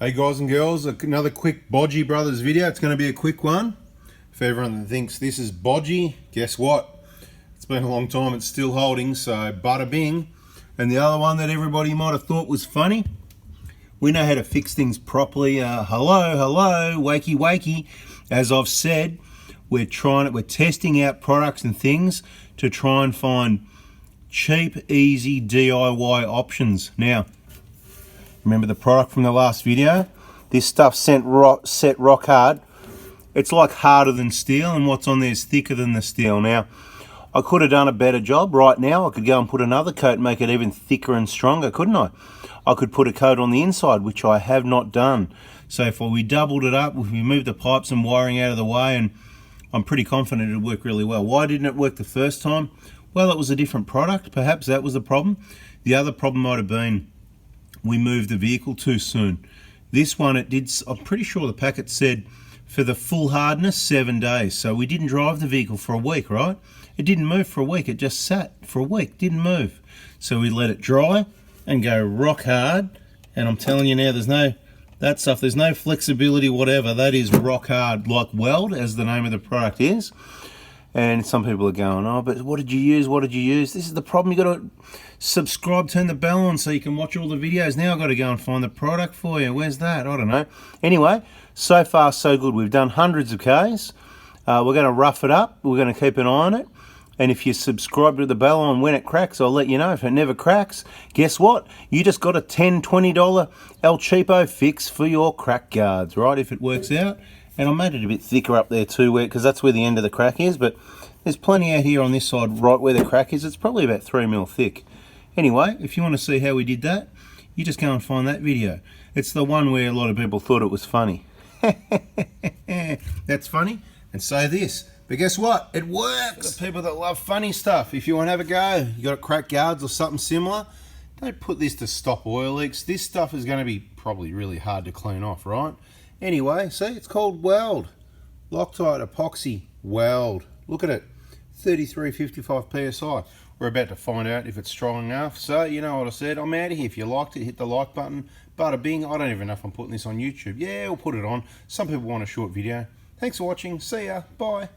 Hey guys and girls, another quick BODGY Brothers video. It's going to be a quick one. For everyone that thinks this is BODGY, guess what? It's been a long time, it's still holding, so bada bing. And the other one that everybody might have thought was funny, we know how to fix things properly. Hello, wakey. As I've said, we're testing out products and things to try and find cheap, easy DIY options. Now, remember the product from the last video? This stuff set rock hard. It's like harder than steel, and what's on there is thicker than the steel. Now, I could have done a better job right now. I could go and put another coat and make it even thicker and stronger, couldn't I? I could put a coat on the inside, which I have not done. So if we doubled it up, if we moved the pipes and wiring out of the way, and I'm pretty confident it'd work really well. Why didn't it work the first time? Well, it was a different product. Perhaps that was the problem. The other problem might have been we moved the vehicle too soon. This one, it did, I'm pretty sure the packet said for the full hardness, 7 days. So we didn't drive the vehicle for a week, right? It didn't move for a week. It just sat for a week, didn't move. So we let it dry and go rock hard. And I'm telling you now, there's no flexibility, whatever. That is rock hard, like weld, as the name of the product is. And some people are going, oh, but what did you use? What did you use? This is the problem. You got to subscribe, turn the bell on so you can watch all the videos. Now I've got to go and find the product for you. Where's that? I don't know. Anyway, so far so good. We've done hundreds of Ks. We're going to rough it up. We're going to keep an eye on it. And if you subscribe to the bell on when it cracks, I'll let you know. If it never cracks, guess what? You just got a $10, $20 El Cheapo fix for your crack guards, right? If it works out. And I made it a bit thicker up there too, because that's where the end of the crack is. But there's plenty out here on this side, right where the crack is. It's probably about 3 mil thick. Anyway, if you want to see how we did that, you just go and find that video. It's the one where a lot of people thought it was funny. That's funny, and so this. But guess what? It works. For the people that love funny stuff, if you want to have a go, you got crack guards or something similar, don't put this to stop oil leaks. This stuff is going to be probably really hard to clean off, right? Anyway, see, it's called Weld. Loctite epoxy weld. Look at it, 3355 PSI. We're about to find out if it's strong enough. So, you know what I said, I'm out of here. If you liked it, hit the like button. Bada bing. I don't even know if I'm putting this on YouTube. Yeah, we'll put it on. Some people want a short video. Thanks for watching. See ya. Bye.